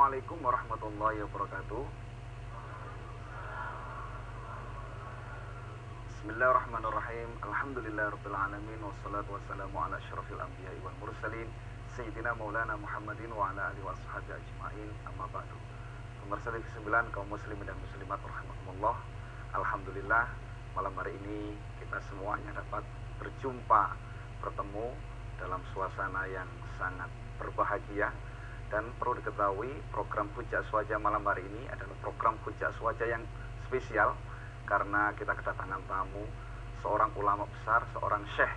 Assalamualaikum warahmatullahi wabarakatuh. Bismillahirrahmanirrahim. Alhamdulillahirabbil alamin wassalatu wassalamu ala asyrafil anbiya'i wal mursalin sayyidina maulana Muhammadin wa ala alihi washabihi ajmain. Amma ba'du. Pemirsa TV 9 kaum muslimin dan muslimat rahimakumullah. Alhamdulillah malam hari ini kita semuanya dapat bertemu dalam suasana yang sangat berbahagia. Dan perlu diketahui program Hujjah Aswaja malam hari ini adalah program Hujjah Aswaja yang spesial karena kita kedatangan tamu seorang ulama besar, seorang syekh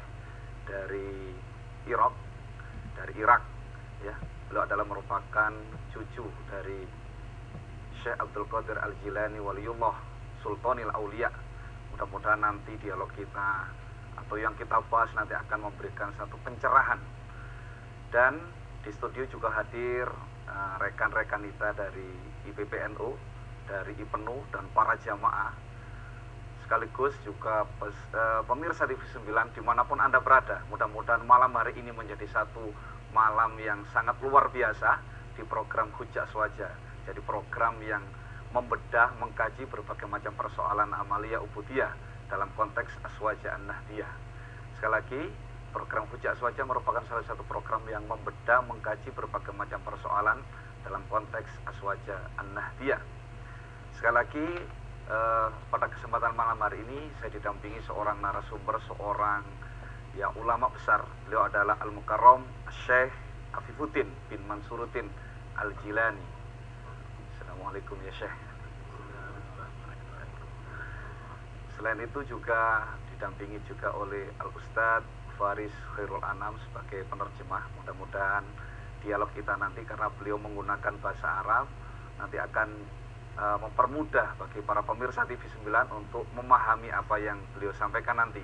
dari Irak ya. Beliau adalah merupakan cucu dari Syekh Abdul Qadir Al-Jilani Waliullah Sultanil Aulia. Mudah-mudahan nanti dialog kita atau yang kita bahas nanti akan memberikan satu pencerahan. Dan di studio juga hadir rekan-rekan kita dari IPPNU, dari IPNU dan para jamaah. Sekaligus juga pemirsa TV 9 dimanapun Anda berada. Mudah-mudahan malam hari ini menjadi satu malam yang sangat luar biasa di program Hujjah Aswaja. Jadi program yang membedah, mengkaji berbagai macam persoalan amaliyah ubudiyah dalam konteks Aswaja An-Nahdiyah. Sekali lagi, program Hujjah Aswaja merupakan salah satu program yang membedah, mengkaji berbagai macam persoalan dalam konteks Aswaja An-Nahdiyah. Sekali lagi, pada kesempatan malam hari ini saya didampingi seorang narasumber, seorang ya ulama besar. Beliau adalah Al-Mukarram Syekh Afifuddin bin Mansuruddin Al-Jilani. Assalamualaikum ya Syekh. Selain itu juga didampingi juga oleh Al-Ustadz Faris Khairul Anam sebagai penerjemah. Mudah-mudahan dialog kita nanti karena beliau menggunakan bahasa Arab nanti akan mempermudah bagi para pemirsa TV 9 untuk memahami apa yang beliau sampaikan nanti.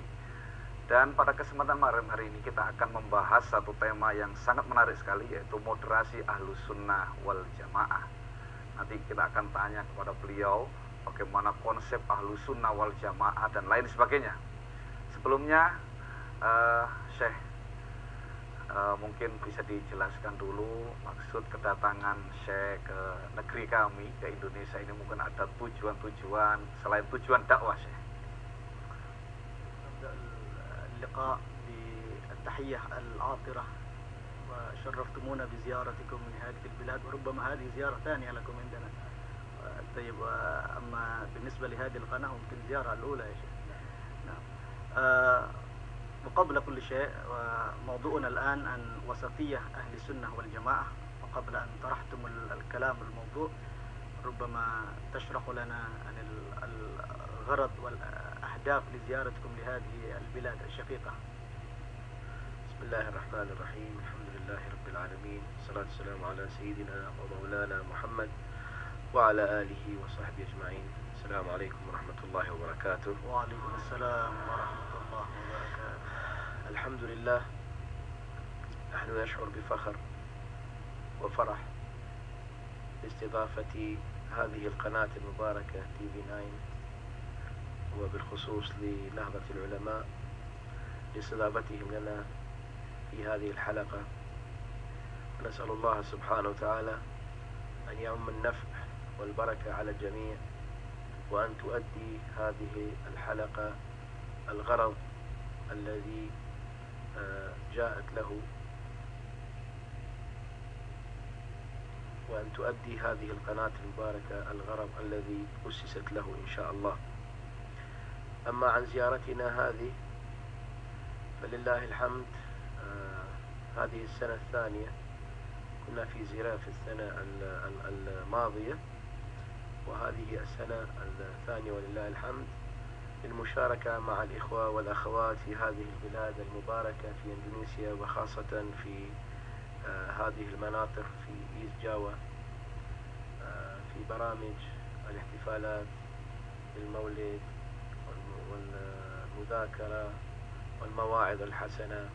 Dan pada kesempatan malam hari ini kita akan membahas satu tema yang sangat menarik sekali, yaitu moderasi Ahlus Sunnah wal Jamaah. Nanti kita akan tanya kepada beliau bagaimana konsep Ahlus Sunnah wal Jamaah dan lain sebagainya. Sebelumnya Syekh, mungkin bisa dijelaskan dulu maksud kedatangan Syekh ke negeri kami, ke Indonesia ini. Mungkin ada tujuan-tujuan selain tujuan dakwah Syekh. اللقاء بالتحية العاطرة وشرفتمونا بزيارتكم من هذه البلاد وربما هذه زيارة ثانية لكم عندنا. طيب، أما بالنسبة لهذه القناة ممكن زيارة الأولى يا شيخ. نعم. وقبل كل شيء موضوعنا الآن عن وسطية أهل السنة والجماعة. وقبل أن طرحتم الكلام الموضوع ربما تشرح لنا عن الغرض والأهداف لزيارتكم لهذه البلاد الشقيقة. بسم الله الرحمن الرحيم. الحمد لله رب العالمين، والصلاة والسلام على سيدنا ومولانا محمد وعلى آله وصحبه أجمعين. السلام عليكم ورحمة الله وبركاته. وعليكم السلام ورحمة الله وبركاته. الحمد لله، نحن نشعر بفخر وفرح باستضافة هذه القناة المباركة TV9 وبالخصوص لنهضة العلماء لاستضافتهم لنا في هذه الحلقة. ونسأل الله سبحانه وتعالى أن يعم النفع والبركة على الجميع، وأن تؤدي هذه الحلقة الغرض الذي جاءت له، وأن تؤدي هذه القناة المباركة الغرض الذي أسست له إن شاء الله. أما عن زيارتنا هذه فلله الحمد، هذه السنة الثانية. كنا في زيارة في السنة الماضية، وهذه السنة الثانية ولله الحمد للمشاركة مع الإخوة والأخوات في هذه البلاد المباركة في إندونيسيا، وخاصة في هذه المناطق في إيست جاوا، في برامج الاحتفالات بالمولد والمذاكرة والمواعظ الحسنة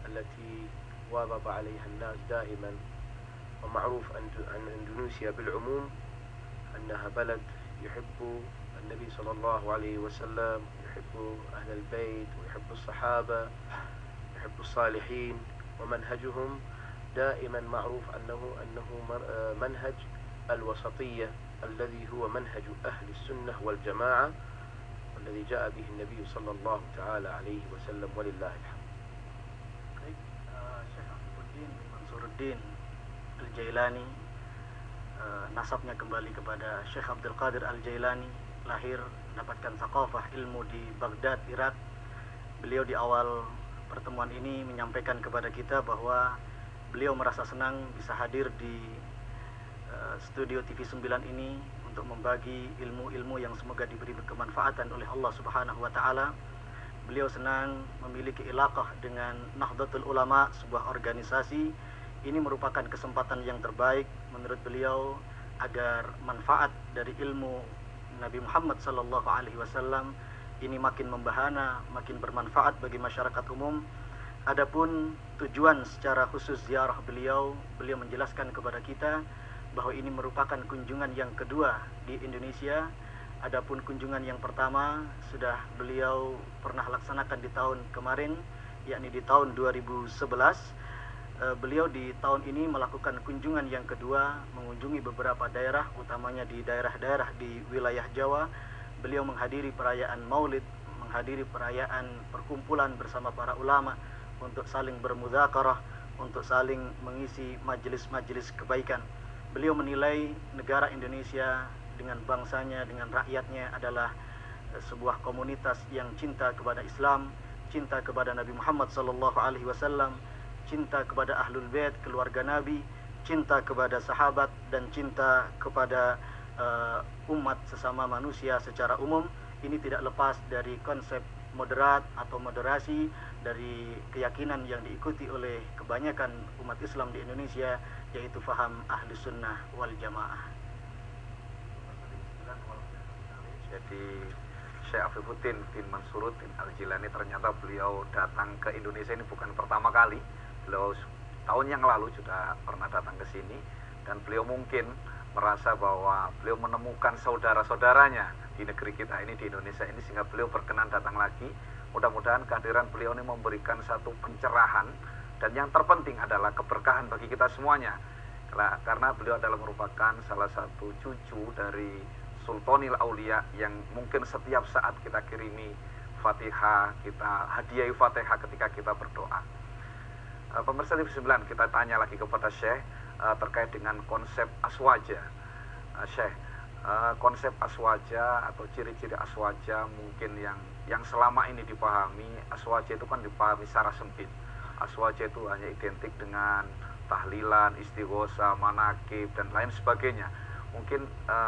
التي واظب عليها الناس دائما. ومعروف عن إندونيسيا بالعموم أنها بلد يحب النبي صلى الله عليه وسلم، يحب أهل البيت، ويحب الصحابة، يحب الصالحين ومنهجهم، دائما معروف أنه منهج الوسطية الذي هو منهج أهل السنة والجماعة والذي جاء به النبي صلى الله تعالى عليه وسلم ولله الحمد. Syekh Afifuddin bin Mansuruddin Al-Jailani, nasabnya kembali kepada Syekh Abdul Qadir Al-Jailani, lahir mendapatkan thaqafah ilmu di Baghdad, Irak. Beliau di awal pertemuan ini menyampaikan kepada kita bahwa beliau merasa senang bisa hadir di studio TV 9 ini untuk membagi ilmu-ilmu yang semoga diberi kemanfaatan oleh Allah Subhanahu wa taala. Beliau senang memiliki ilaqah dengan Nahdlatul Ulama, sebuah organisasi. Ini merupakan kesempatan yang terbaik menurut beliau agar manfaat dari ilmu Nabi Muhammad sallallahu alaihi wasallam ini makin membahana, makin bermanfaat bagi masyarakat umum. Adapun tujuan secara khusus ziarah beliau menjelaskan kepada kita bahwa ini merupakan kunjungan yang kedua di Indonesia. Adapun kunjungan yang pertama sudah beliau pernah laksanakan di tahun kemarin, yakni di tahun 2011. Beliau di tahun ini melakukan kunjungan yang kedua, mengunjungi beberapa daerah, utamanya di daerah-daerah di wilayah Jawa. Beliau menghadiri perayaan Maulid, menghadiri perayaan perkumpulan bersama para ulama untuk saling bermudzakarah, untuk saling mengisi majelis-majelis kebaikan. Beliau menilai negara Indonesia dengan bangsanya, dengan rakyatnya adalah sebuah komunitas yang cinta kepada Islam, cinta kepada Nabi Muhammad sallallahu alaihi wasallam, cinta kepada Ahlul Bait, keluarga Nabi, cinta kepada sahabat, dan cinta kepada umat sesama manusia secara umum. Ini tidak lepas dari konsep moderat atau moderasi dari keyakinan yang diikuti oleh kebanyakan umat Islam di Indonesia, yaitu faham ahli sunnah wal jamaah. Jadi Syekh Afifuddin bin Mansuruddin Al-Jilani, ternyata beliau datang ke Indonesia ini bukan pertama kali. Beliau tahun yang lalu sudah pernah datang ke sini, dan beliau mungkin merasa bahwa beliau menemukan saudara-saudaranya di negeri kita ini, di Indonesia ini, sehingga beliau berkenan datang lagi. Mudah-mudahan kehadiran beliau ini memberikan satu pencerahan, dan yang terpenting adalah keberkahan bagi kita semuanya, karena beliau adalah merupakan salah satu cucu dari Sultanil Aulia yang mungkin setiap saat kita kirimi Fatihah, kita hadiahi Fatihah ketika kita berdoa. Pemirsa TV 9, kita tanya lagi kepada Syekh terkait dengan konsep aswaja. Syekh, konsep aswaja atau ciri-ciri aswaja mungkin yang selama ini dipahami, aswaja itu kan dipahami secara sempit. Aswaja itu hanya identik dengan tahlilan, istighosa, manakib, dan lain sebagainya. Mungkin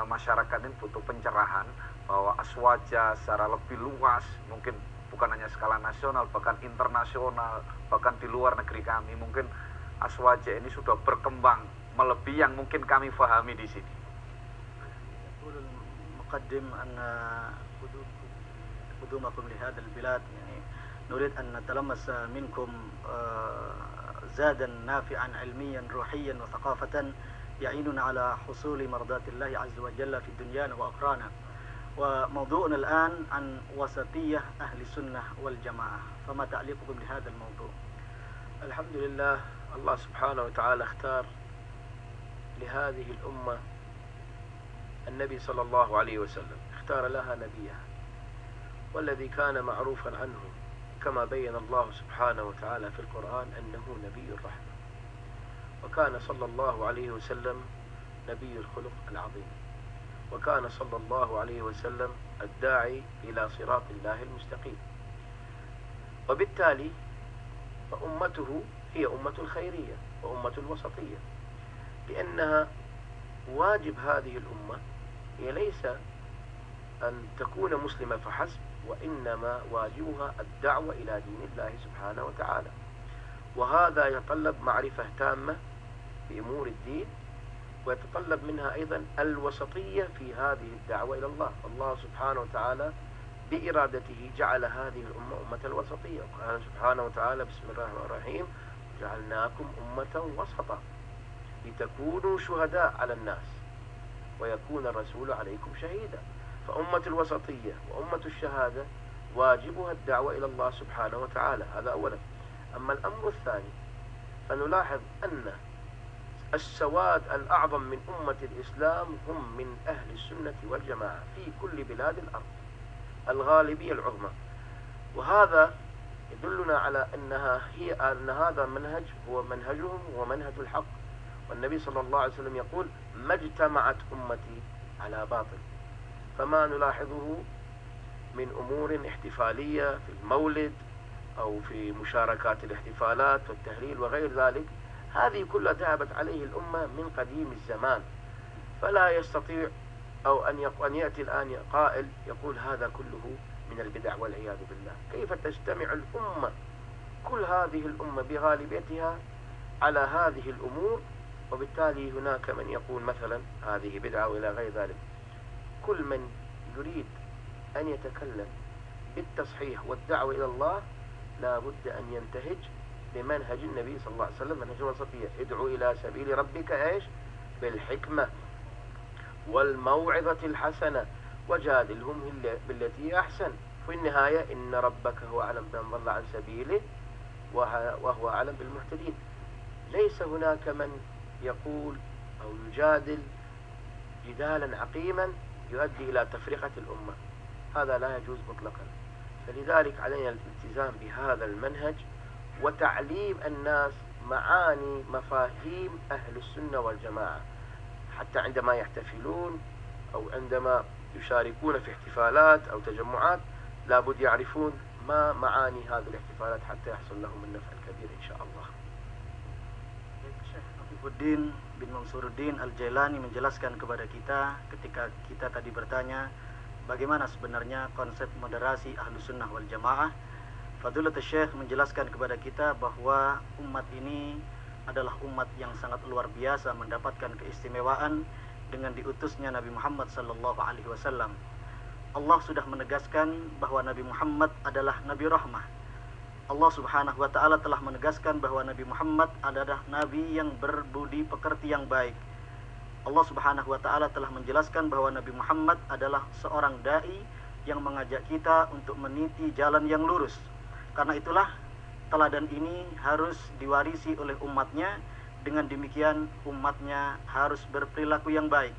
masyarakat ini butuh pencerahan bahwa aswaja secara lebih luas, mungkin bukan hanya skala nasional, bahkan internasional, bahkan di luar negeri kami, mungkin aswaja ini sudah berkembang melebihi yang mungkin kami fahami di sini. المقدم أن قدومكم لهذا البلاد يعني نريد أن نتلمس منكم زادا نافعا علميا روحيا وثقافة يعيننا على حصول مرضات الله عز وجل في دنيانا وأخرانا. وموضوعنا الآن عن وسطية أهل السنة والجماعة، فما تعليقكم لهذا الموضوع؟ الحمد لله، الله سبحانه وتعالى اختار لهذه الأمة النبي صلى الله عليه وسلم، اختار لها نبيها، والذي كان معروفا عنه كما بين الله سبحانه وتعالى في القرآن أنه نبي الرحمة، وكان صلى الله عليه وسلم نبي الخلق العظيم، وكان صلى الله عليه وسلم الداعي إلى صراط الله المستقيم. وبالتالي فأمته هي أمة الخيرية وأمة الوسطية، لأنها واجب هذه الأمة هي ليس أن تكون مسلمة فحسب، وإنما واجبها الدعوة إلى دين الله سبحانه وتعالى، وهذا يتطلب معرفة تامة بأمور الدين، ويتطلب منها أيضا الوسطية في هذه الدعوة إلى الله. الله سبحانه وتعالى بإرادته جعل هذه الأمة أمة الوسطية، وقال سبحانه وتعالى بسم الله الرحمن الرحيم جعلناكم أمة وسطا لتكونوا شهداء على الناس ويكون الرسول عليكم شهيدا. فأمة الوسطية وأمة الشهادة واجبها الدعوة إلى الله سبحانه وتعالى، هذا أولا. أما الأمر الثاني فنلاحظ أن السواد الأعظم من أمة الإسلام هم من أهل السنة والجماعة في كل بلاد الأرض، الغالبية العظمى. وهذا يدلنا على أن هذا منهج هو منهجهم ومنهج الحق. والنبي صلى الله عليه وسلم يقول: ما اجتمعت أمتي على باطل. فما نلاحظه من أمور احتفالية في المولد أو في مشاركات الاحتفالات والتهليل وغير ذلك، هذه كلها ذهبت عليه الأمة من قديم الزمان. فلا يستطيع أو أن يأتي الآن قائل يقول هذا كله من البدع والعياذ بالله. كيف تجتمع الأمة، كل هذه الأمة بغالبيتها، على هذه الأمور؟ وبالتالي هناك من يقول مثلا هذه بدعة وإلى غير ذلك. كل من يريد أن يتكلم بالتصحيح والدعوة إلى الله لا بد أن ينتهج بمنهج النبي صلى الله عليه وسلم، منهج الوسطية. ادعو إلى سبيل ربك إيش؟ بالحكمة والموعظة الحسنة وجادلهم بالتي أحسن. في النهاية إن ربك هو أعلم بمن ضل عن سبيله وهو أعلم بالمهتدين. ليس هناك من يقول أو يجادل جدالا عقيما يؤدي إلى تفرقة الأمة، هذا لا يجوز مطلقا. فلذلك علينا الالتزام بهذا المنهج وتعليم الناس معاني مفاهيم أهل السنة والجماعة، حتى عندما يحتفلون أو عندما يشاركون في احتفالات أو تجمعات لابد يعرفون ما معاني هذه الاحتفالات حتى يحصل لهم النفع الكبير إن شاء الله. Syekh Afifuddin bin Mansuruddin Al-Jailani menjelaskan kepada kita ketika kita tadi bertanya bagaimana sebenarnya konsep moderasi Ahlu Sunnah wal Jamaah. Fadilatul Syekh menjelaskan kepada kita bahwa umat ini adalah umat yang sangat luar biasa mendapatkan keistimewaan dengan diutusnya Nabi Muhammad sallallahu alaihi wasallam. Allah sudah menegaskan bahwa Nabi Muhammad adalah Nabi Rahmah. Allah Subhanahu wa taala telah menegaskan bahwa Nabi Muhammad adalah nabi yang berbudi pekerti yang baik. Allah Subhanahu wa taala telah menjelaskan bahwa Nabi Muhammad adalah seorang dai yang mengajak kita untuk meniti jalan yang lurus. Karena itulah teladan ini harus diwarisi oleh umatnya. Dengan demikian umatnya harus berperilaku yang baik.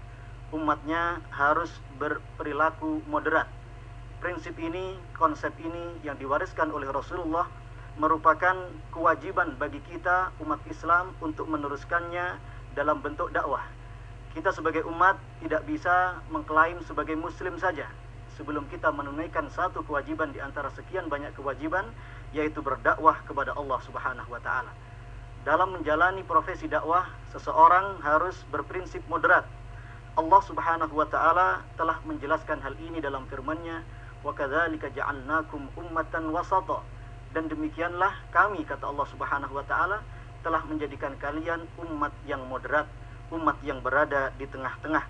Umatnya harus berperilaku moderat. Prinsip ini, konsep ini yang diwariskan oleh Rasulullah merupakan kewajiban bagi kita umat Islam untuk meneruskannya dalam bentuk dakwah. Kita sebagai umat tidak bisa mengklaim sebagai muslim saja sebelum kita menunaikan satu kewajiban di antara sekian banyak kewajiban, yaitu berdakwah kepada Allah Subhanahu wa taala. Dalam menjalani profesi dakwah, seseorang harus berprinsip moderat. Allah Subhanahu wa taala telah menjelaskan hal ini dalam firman-Nya, "Wa kadzalika ja'alnakum ummatan wasata." Dan demikianlah kami, kata Allah Subhanahu wa taala, telah menjadikan kalian umat yang moderat, umat yang berada di tengah-tengah.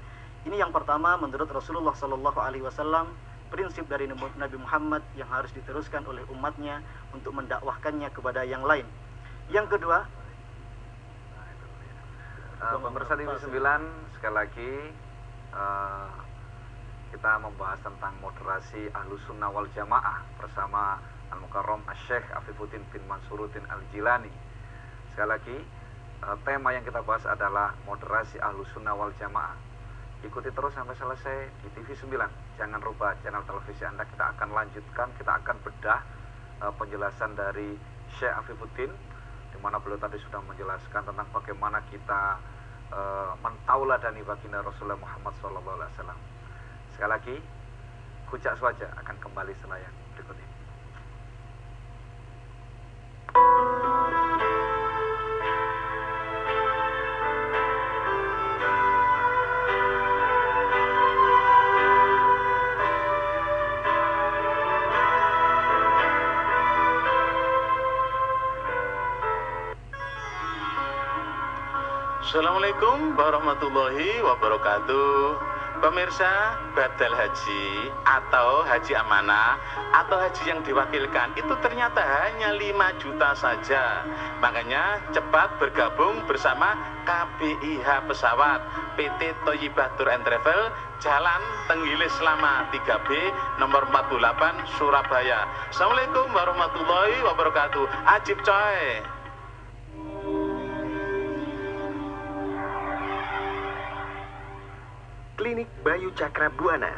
Ini yang pertama menurut Rasulullah sallallahu alaihi wasallam, prinsip dari Nabi Muhammad yang harus diteruskan oleh umatnya untuk mendakwahkannya kepada yang lain. Yang kedua, pemirsa TV 9, sekali lagi kita membahas tentang moderasi Ahlu Sunnah wal Jamaah bersama Al-Mukarram Syekh Afifuddin bin Mansuruddin Al-Jilani. Sekali lagi tema yang kita bahas adalah moderasi Ahlu Sunnah wal Jamaah. Ikuti terus sampai selesai di TV 9. Jangan rubah channel televisi Anda. Kita akan lanjutkan, kita akan bedah penjelasan dari Syekh Afifuddin, di mana beliau tadi sudah menjelaskan tentang bagaimana kita mentauladani baginda Rasulullah Muhammad SAW. Sekali lagi, Kujak Swaja akan kembali setelah yang berikut ini. Assalamualaikum warahmatullahi wabarakatuh. Pemirsa, badal haji atau haji amanah atau haji yang diwakilkan itu ternyata hanya 5 juta saja. Makanya cepat bergabung bersama KBIH Pesawat PT Thayyibah Tour and Travel, Jalan Tenggilis Lama 3B nomor 48 Surabaya. Assalamualaikum warahmatullahi wabarakatuh. Ajib coy. Klinik Bayu Cakra Buana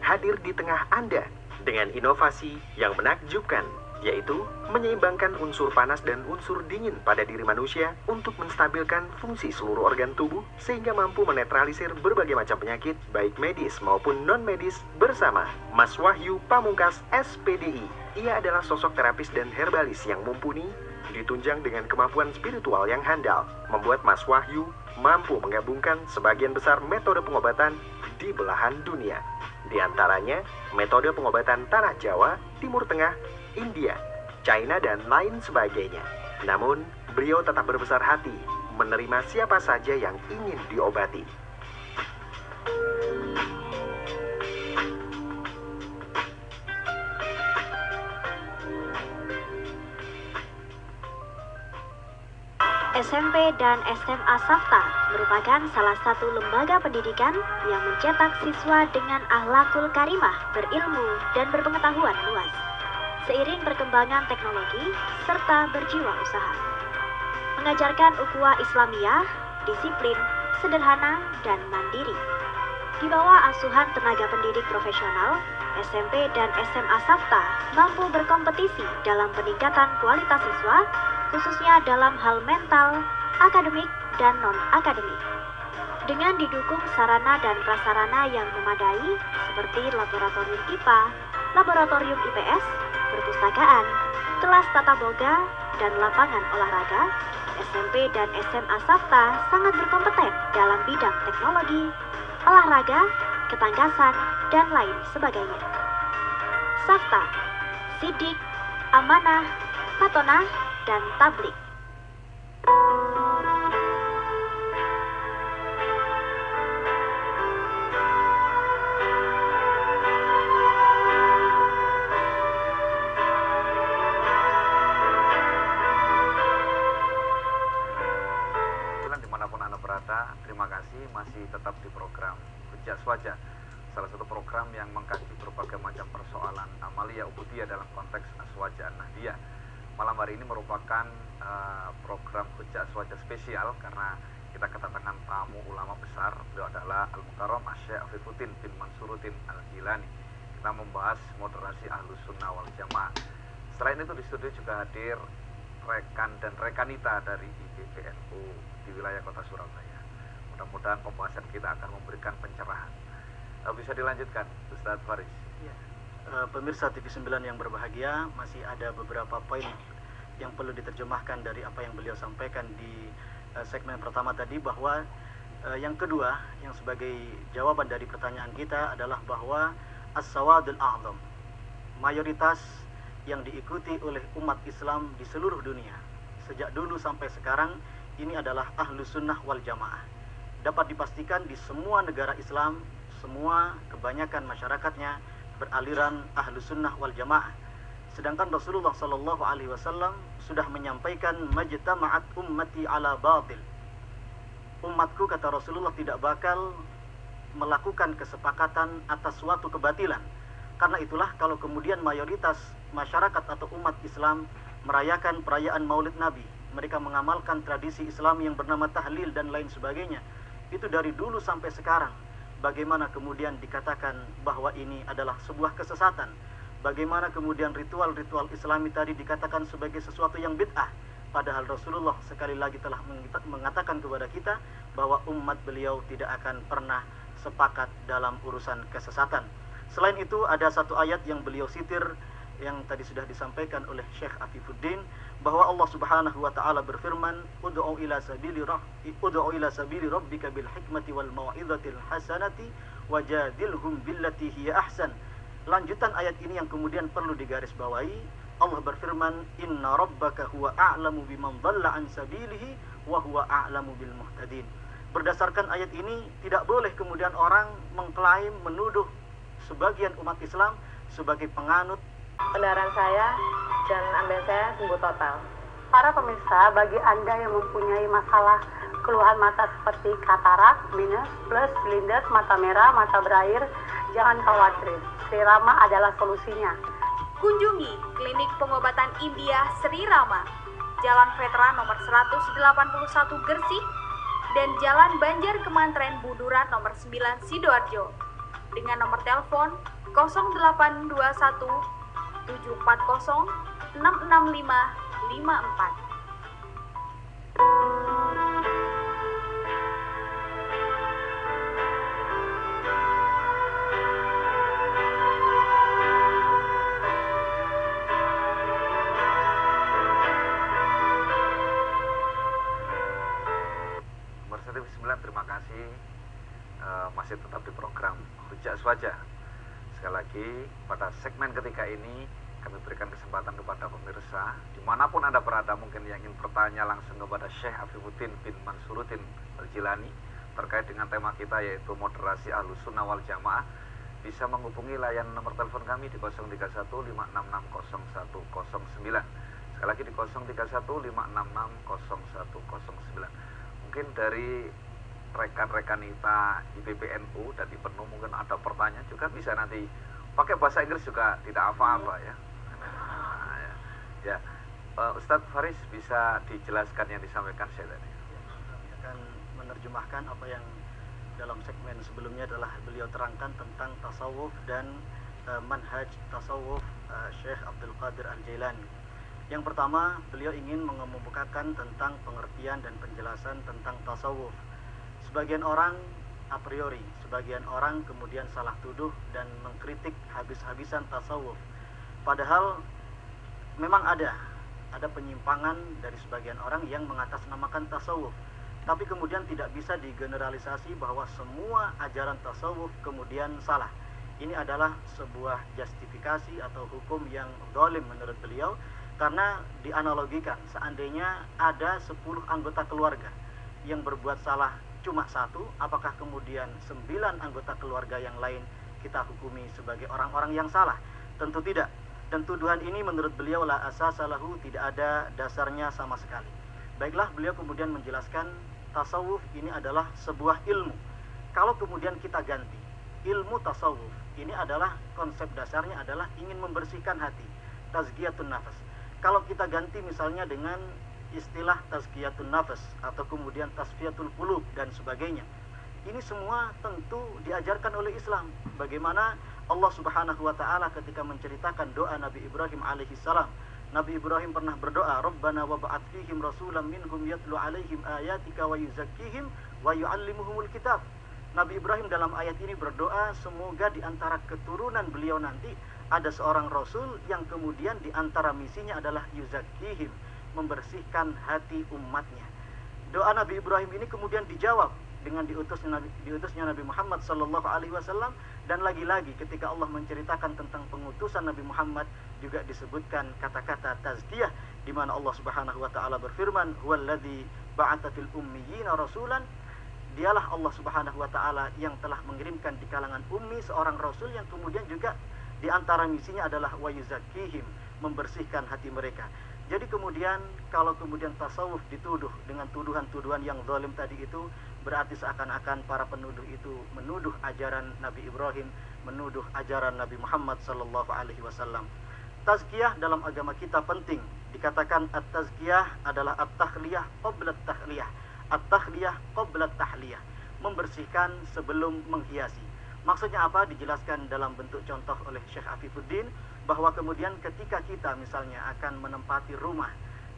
hadir di tengah Anda dengan inovasi yang menakjubkan, yaitu menyeimbangkan unsur panas dan unsur dingin pada diri manusia untuk menstabilkan fungsi seluruh organ tubuh sehingga mampu menetralisir berbagai macam penyakit baik medis maupun non-medis bersama Mas Wahyu Pamungkas SPDI. Ia adalah sosok terapis dan herbalis yang mumpuni, ditunjang dengan kemampuan spiritual yang handal, membuat Mas Wahyu mampu menggabungkan sebagian besar metode pengobatan di belahan dunia. Di antaranya metode pengobatan tanah Jawa, Timur Tengah, India, China, dan lain sebagainya. Namun, beliau tetap berbesar hati menerima siapa saja yang ingin diobati. SMP dan SMA Safta merupakan salah satu lembaga pendidikan yang mencetak siswa dengan akhlakul karimah, berilmu, dan berpengetahuan luas, seiring perkembangan teknologi serta berjiwa usaha. Mengajarkan ukhuwah Islamiyah, disiplin, sederhana, dan mandiri. Di bawah asuhan tenaga pendidik profesional, SMP dan SMA Safta mampu berkompetisi dalam peningkatan kualitas siswa, khususnya dalam hal mental, akademik, dan non-akademik. Dengan didukung sarana dan prasarana yang memadai seperti laboratorium IPA, laboratorium IPS, perpustakaan, kelas tata boga, dan lapangan olahraga, SMP dan SMA Safta sangat berkompeten dalam bidang teknologi, olahraga, ketangkasan, dan lain sebagainya. Safta, Sidik, Amanah, Patonah, dan Tablik. Dimanapun Anda berada, terima kasih masih tetap di program Hujjah Aswaja, salah satu program yang mengkaji berbagai macam persoalan amalia ubudiyah dalam konteks Aswaja An-Nahdiyah. Malam hari ini merupakan program Hujjah Aswaja spesial karena kita kedatangan tamu ulama besar. Beliau adalah Al-Mukarram Asy-Syaikh Afifuddin bin Mansuruddin Al-Jilani. Kita membahas moderasi Ahlus Sunnah wal Jamaah. Selain itu di studio juga hadir rekan dan rekanita dari IPPNU di wilayah kota Surabaya. Mudah-mudahan pembahasan kita akan memberikan pencerahan. Bisa dilanjutkan, Ustadz Faris. Ya. Pemirsa TV9 yang berbahagia, masih ada beberapa poin yang perlu diterjemahkan dari apa yang beliau sampaikan di segmen pertama tadi, bahwa yang kedua, yang sebagai jawaban dari pertanyaan kita adalah bahwa as-sawadul a'zam, mayoritas yang diikuti oleh umat Islam di seluruh dunia sejak dulu sampai sekarang ini adalah Ahlus Sunnah wal Jamaah. Dapat dipastikan di semua negara Islam, semua kebanyakan masyarakatnya beraliran Ahlus Sunnah wal Jamaah. Sedangkan Rasulullah sallallahu alaihi wasallam sudah menyampaikan majtama'at ummati ala batil. Umatku, kata Rasulullah, tidak bakal melakukan kesepakatan atas suatu kebatilan. Karena itulah kalau kemudian mayoritas masyarakat atau umat Islam merayakan perayaan Maulid Nabi, mereka mengamalkan tradisi Islam yang bernama tahlil dan lain sebagainya, itu dari dulu sampai sekarang. Bagaimana kemudian dikatakan bahwa ini adalah sebuah kesesatan? Bagaimana kemudian ritual-ritual Islami tadi dikatakan sebagai sesuatu yang bid'ah? Padahal Rasulullah sekali lagi telah mengatakan kepada kita bahwa umat beliau tidak akan pernah sepakat dalam urusan kesesatan. Selain itu ada satu ayat yang beliau sitir yang tadi sudah disampaikan oleh Syekh Afifuddin, bahwa Allah Subhanahu wa taala berfirman, ud'u ila sabili rabbika bil hikmati wal mau'izatil hasanati wajadilhum billati hiya ahsan. Lanjutan ayat ini yang kemudian perlu digarisbawahi. Allah berfirman, inna rabbaka huwa a'lamu biman dhalla an sabilihi wa huwa a'lamu bil muhtadin. Berdasarkan ayat ini tidak boleh kemudian orang mengklaim, menuduh sebagian umat Islam sebagai penganut. Kendaraan saya dan ambil saya sembuh total. Para pemirsa, bagi Anda yang mempunyai masalah keluhan mata seperti katarak, minus, plus, blinders, mata merah, mata berair, jangan khawatir. Sri Rama adalah solusinya. Kunjungi Klinik Pengobatan India Sri Rama, Jalan Veteran nomor 181 Gersik, dan Jalan Banjar Kemantren Buduran nomor 9 Sidoarjo dengan nomor telepon 0821 740 66554. Terima kasih, masih tetap di program Hujjah Aswaja. Sekali lagi pada segmen ketiga ini kami berikan kesempatan kepada pemirsa dimanapun Anda berada, mungkin yang ingin bertanya langsung kepada Syekh Afifuddin bin Mansuruddin Al-Jilani terkait dengan tema kita yaitu moderasi Ahlus Sunnah wal Jamaah, bisa menghubungi layanan nomor telepon kami di 031 566 0109. Sekali lagi di 031 566 0109. Mungkin dari rekan-rekan kita IPPNU dan di penuh mungkin ada pertanyaan juga, bisa nanti pakai bahasa Inggris juga tidak apa-apa ya. Ustadz Faris bisa dijelaskan yang disampaikan saya tadi. Saya akan menerjemahkan apa yang dalam segmen sebelumnya adalah beliau terangkan tentang tasawuf dan manhaj tasawuf Syekh Abdul Qadir Al-Jailani. Yang pertama, beliau ingin mengemukakan tentang pengertian dan penjelasan tentang tasawuf. Sebagian orang a priori, sebagian orang kemudian salah tuduh dan mengkritik habis-habisan tasawuf. Padahal memang ada penyimpangan dari sebagian orang yang mengatasnamakan tasawuf. Tapi kemudian tidak bisa digeneralisasi bahwa semua ajaran tasawuf kemudian salah. Ini adalah sebuah justifikasi atau hukum yang zalim menurut beliau, karena dianalogikan seandainya ada 10 anggota keluarga yang berbuat salah cuma satu, apakah kemudian 9 anggota keluarga yang lain kita hukumi sebagai orang-orang yang salah? Tentu tidak. Dan tuduhan ini menurut beliau la asasa lahu, tidak ada dasarnya sama sekali. Baiklah, beliau kemudian menjelaskan tasawuf ini adalah sebuah ilmu. Kalau kemudian kita ganti ilmu tasawuf, ini adalah konsep dasarnya adalah ingin membersihkan hati, tazkiyatun nafas. Kalau kita ganti misalnya dengan istilah tazkiyatun nafas atau kemudian tasfiyatul qulub dan sebagainya, ini semua tentu diajarkan oleh Islam. Bagaimana Allah Subhanahu wa taala ketika menceritakan doa Nabi Ibrahim alaihi salam. Nabi Ibrahim pernah berdoa, Rabbana wa ba'ath fihim rasulan minhum yatlu alaihim ayatika wa yuzakkihim wa yu'allimuhumul kitab. Nabi Ibrahim dalam ayat ini berdoa semoga di antara keturunan beliau nanti ada seorang rasul yang kemudian di antara misinya adalah yuzakkihim, membersihkan hati umatnya. Doa Nabi Ibrahim ini kemudian dijawab dengan diutusnya Nabi Muhammad sallallahu alaihi wasallam, dan lagi-lagi ketika Allah menceritakan tentang pengutusan Nabi Muhammad juga disebutkan kata-kata tazkiyah, di mana Allah Subhanahu wa taala berfirman, huwallazi ba'atsa fil ummiyina rasulan. Dialah Allah Subhanahu wa taala yang telah mengirimkan di kalangan ummi seorang rasul yang kemudian juga di antara misinya adalah wa yuzakkihim, membersihkan hati mereka. Jadi kemudian kalau kemudian tasawuf dituduh dengan tuduhan-tuduhan yang zalim tadi itu, berarti seakan-akan para penuduh itu menuduh ajaran Nabi Ibrahim, menuduh ajaran Nabi Muhammad sallallahu alaihi wasallam. Tazkiyah dalam agama kita penting. Dikatakan at-tazkiyah adalah at-takhliyah qabla at-tahliyah. At-tahliyah qabla at-tahliyah. Membersihkan sebelum menghiasi. Maksudnya apa? Dijelaskan dalam bentuk contoh oleh Syekh Afifuddin, bahwa kemudian ketika kita misalnya akan menempati rumah,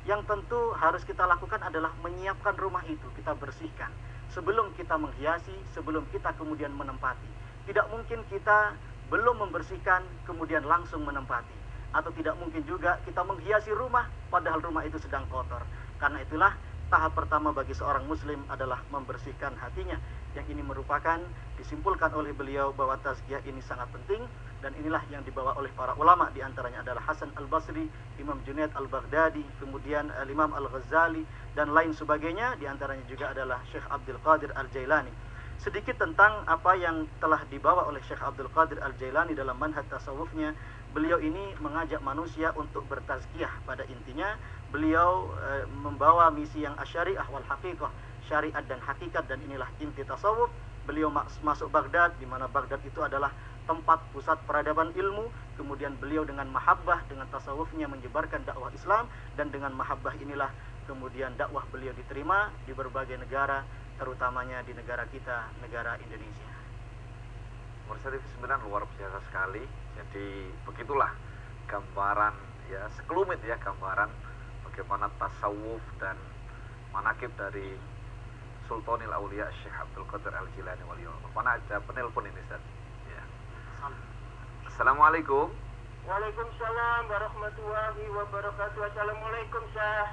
yang tentu harus kita lakukan adalah menyiapkan rumah itu, kita bersihkan sebelum kita menghiasi, sebelum kita kemudian menempati. Tidak mungkin kita belum membersihkan kemudian langsung menempati, atau tidak mungkin juga kita menghiasi rumah padahal rumah itu sedang kotor. Karena itulah tahap pertama bagi seorang muslim adalah membersihkan hatinya. Yang ini merupakan disimpulkan oleh beliau bahwa tazkiyah ini sangat penting, dan inilah yang dibawa oleh para ulama, di antaranya adalah Hasan Al-Basri, Imam Junaid Al-Baghdadi, kemudian Imam Al-Ghazali dan lain sebagainya, di antaranya juga adalah Syekh Abdul Qadir Al-Jailani. Sedikit tentang apa yang telah dibawa oleh Syekh Abdul Qadir Al-Jailani dalam manhaj tasawufnya. Beliau ini mengajak manusia untuk bertazkiyah. Pada intinya beliau membawa misi yang asyariah wal haqiqah, syariat dan hakikat, dan inilah inti tasawuf. Beliau masuk Baghdad, di mana Baghdad itu adalah tempat pusat peradaban ilmu. Kemudian beliau dengan mahabbah, dengan tasawufnya menyebarkan dakwah Islam, dan dengan mahabbah inilah kemudian dakwah beliau diterima di berbagai negara terutamanya di negara kita, negara Indonesia. Pemirsa TV 9 luar biasa sekali. Jadi begitulah gambaran, ya sekelumit ya gambaran bagaimana tasawuf dan manakib dari Sultanil Aulia Syekh Abdul Qadir Al-Jilani waliyullah. Mana ada penelpon ini, Ustaz? Ya. Assalamualaikum. Waalaikumsalam warahmatullahi wabarakatuh. Assalamualaikum, Syekh.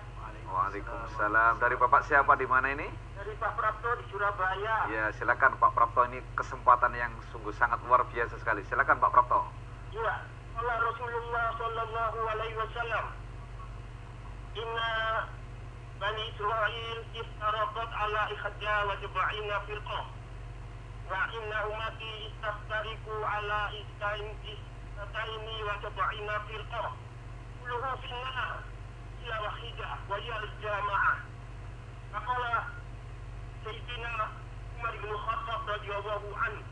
Waalaikumsalam. Dari Bapak siapa, di mana ini? Dari Pak Prapto di Surabaya. Ya, silakan Pak Prapto, ini kesempatan yang sungguh sangat luar biasa sekali. Silakan Pak Prapto. Ya, Allah Rasulullah sallallahu alaihi wasallam. Inna Bani Israel iftaraqat ala 71 firqah. Wa inna ummati istaftariqu ala istataini wa 70 firqah. Kulluha finnar illa wahidah wa hiya al-jama'ah. Faqala Sayyidina Umar bin Khattab radhiyallahu anhu,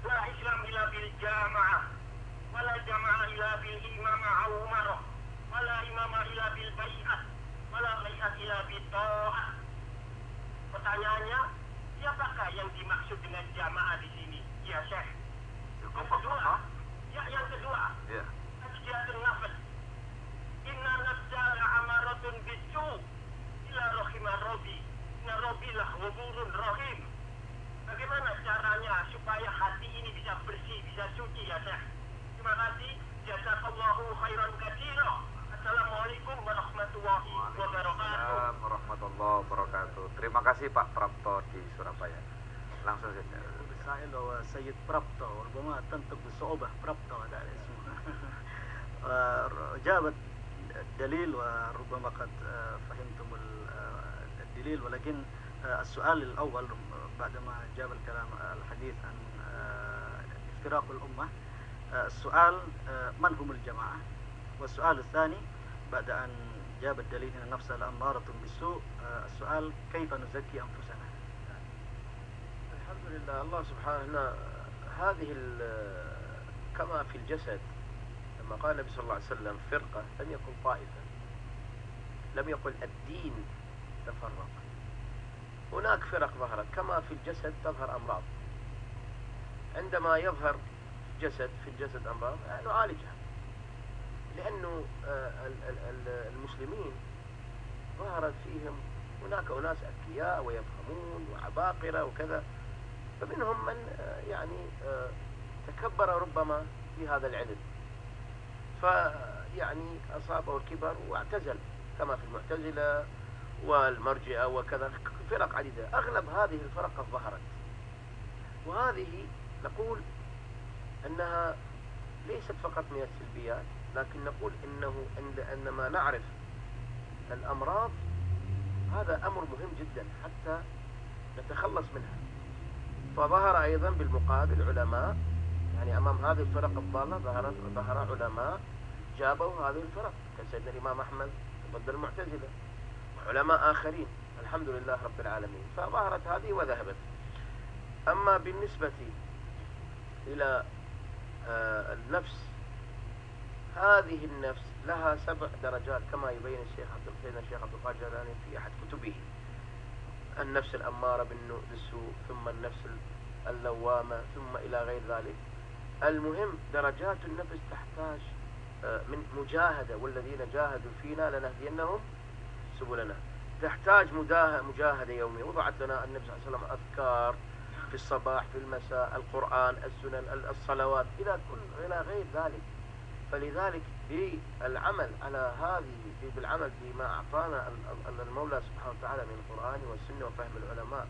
la Islam illa bil jama'ah, wa la jama'ah illa bil imamah aw umarah, wa la imamah illa bil bai'ah, wa la bai'ah illa bil ta'ah. Pertanyaannya, siapakah yang dimaksud dengan jamaah di sini? Ya, Syekh. Yang kedua, yang kedua. Ya. Tasjiyatun nafs. Inna nafsala amaratun bisu ila rahimar rabbi. Inna rabbilah ghafurun rahim. Bagaimana caranya supaya hati ini bisa bersih, bisa suci, ya Syekh? Terima kasih. Jazakallahu khairan katsira. Assalamualaikum warahmatullahi wabarakatuh. Assalamualaikum warahmatullahi wabarakatuh. Terima kasih Pak Prapto di Surabaya. Langsung saja. Saya lo Sayyid Prapto, ربما تنطق بصعوبة Prapto هذا الاسم. جابت الدليل وربما قد فهمتم الدليل، ولكن السؤال الأول بعدما جاب الكلام الحديث عن افتراق الأمة، السؤال من هم الجماعة؟ والسؤال الثاني بعد أن جاب الدليل أن النفس لأمارة بالسوء، السؤال كيف نزكي أنفسنا؟ الحمد لله. الله سبحانه هذه كما في الجسد، لما قال النبي صلى الله عليه وسلم فرقة لم يقل طائفة، لم يقل الدين تفرق. هناك فرق ظهرت كما في الجسد تظهر أمراض. عندما يظهر في الجسد أمراض نعالجها، لأنه المسلمين ظهرت فيهم هناك أناس أذكياء ويفهمون وعباقرة وكذا، فمنهم من يعني تكبر ربما في هذا العلم، فيعني أصابه الكبر واعتزل، كما في المعتزلة والمرجئة وكذا، فرق عديدة. أغلب هذه الفرق قد ظهرت، وهذه نقول أنها ليست فقط من السلبيات، لكن نقول إنه عندما نعرف الأمراض هذا أمر مهم جدا حتى نتخلص منها. فظهر أيضا بالمقابل علماء، يعني أمام هذه الفرق الضالة ظهر علماء جابوا هذه الفرق، كسيدنا الإمام أحمد ضد المعتزلة وعلماء آخرين، الحمد لله رب العالمين. فظهرت هذه وذهبت. أما بالنسبة إلى النفس، هذه النفس لها 7 درجات كما يبين الشيخ عبد القادر الجيلاني في أحد كتبه. النفس الأمارة بالسوء، ثم النفس اللوامة، ثم إلى غير ذلك. المهم درجات النفس تحتاج من مجاهدة، والذين جاهدوا فينا لنهدينهم سبلنا. تحتاج مجاهدة يومية. وضعت لنا النبي صلى الله عليه وسلم أذكار في الصباح في المساء، القرآن، السنن، الصلوات، إلى غير ذلك. فلذلك بالعمل على بالعمل بما أعطانا المولى سبحانه وتعالى من القرآن والسنة وفهم العلماء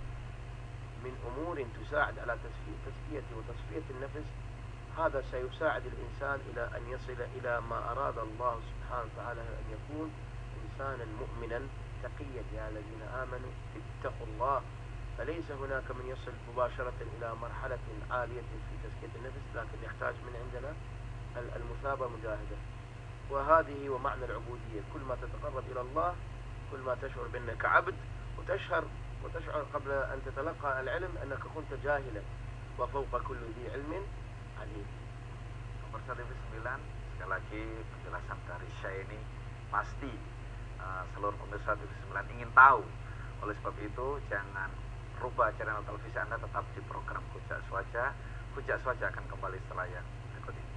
من أمور تساعد على تزكية وتصفية النفس، هذا سيساعد الإنسان إلى أن يصل إلى ما أراد الله سبحانه وتعالى، أن يكون إنسانا مؤمنا تقيا. يا الذين آمنوا اتقوا الله. فليس هناك من يصل مباشرة إلى مرحلة عالية في تزكية النفس، لكن يحتاج من عندنا المثابة مجاهدة. وهذه ومعنى العبودية، كل ما تتقرب إلى الله كل ما تشعر بأنك عبد، وتشعر قبل أن تتلقى العلم أنك كنت جاهلا، وفوق كل ذي علم عليم. Pemirsa TV 9, sekali lagi penjelasan dari Syekh ini pasti seluruh pemirsa TV 9 ingin tahu Oleh sebab itu jangan rubah channel televisi Anda, tetap di program Hujjah Swaja. Hujjah Swaja akan kembali setelah yang berikut ini.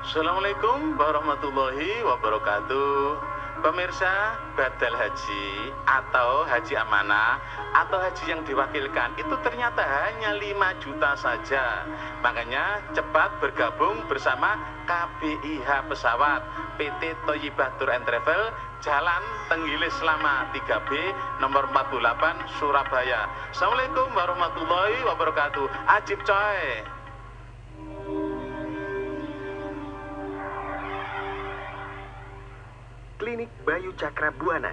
Assalamualaikum warahmatullahi wabarakatuh. Pemirsa, badal haji atau haji amanah atau haji yang diwakilkan itu ternyata hanya 5 juta saja. Makanya cepat bergabung bersama KBIH Pesawat PT Thayyibah Tour and Travel, Jalan Tenggilis Lama 3B nomor 48 Surabaya. Assalamualaikum warahmatullahi wabarakatuh. Ajib coy. Klinik Bayu Cakra Buana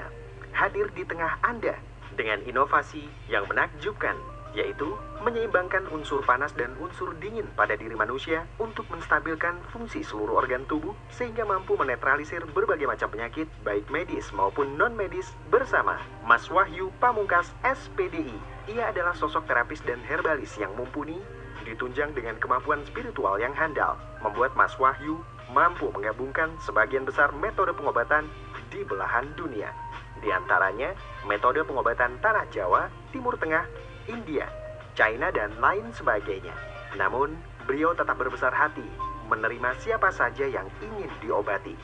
hadir di tengah Anda dengan inovasi yang menakjubkan, yaitu menyeimbangkan unsur panas dan unsur dingin pada diri manusia untuk menstabilkan fungsi seluruh organ tubuh sehingga mampu menetralisir berbagai macam penyakit baik medis maupun non-medis bersama Mas Wahyu Pamungkas SPDI. Ia adalah sosok terapis dan herbalis yang mumpuni, ditunjang dengan kemampuan spiritual yang handal, membuat Mas Wahyu mampu menggabungkan sebagian besar metode pengobatan di belahan dunia. Di antaranya metode pengobatan tanah Jawa, Timur Tengah, India, China, dan lain sebagainya. Namun, beliau tetap berbesar hati menerima siapa saja yang ingin diobati.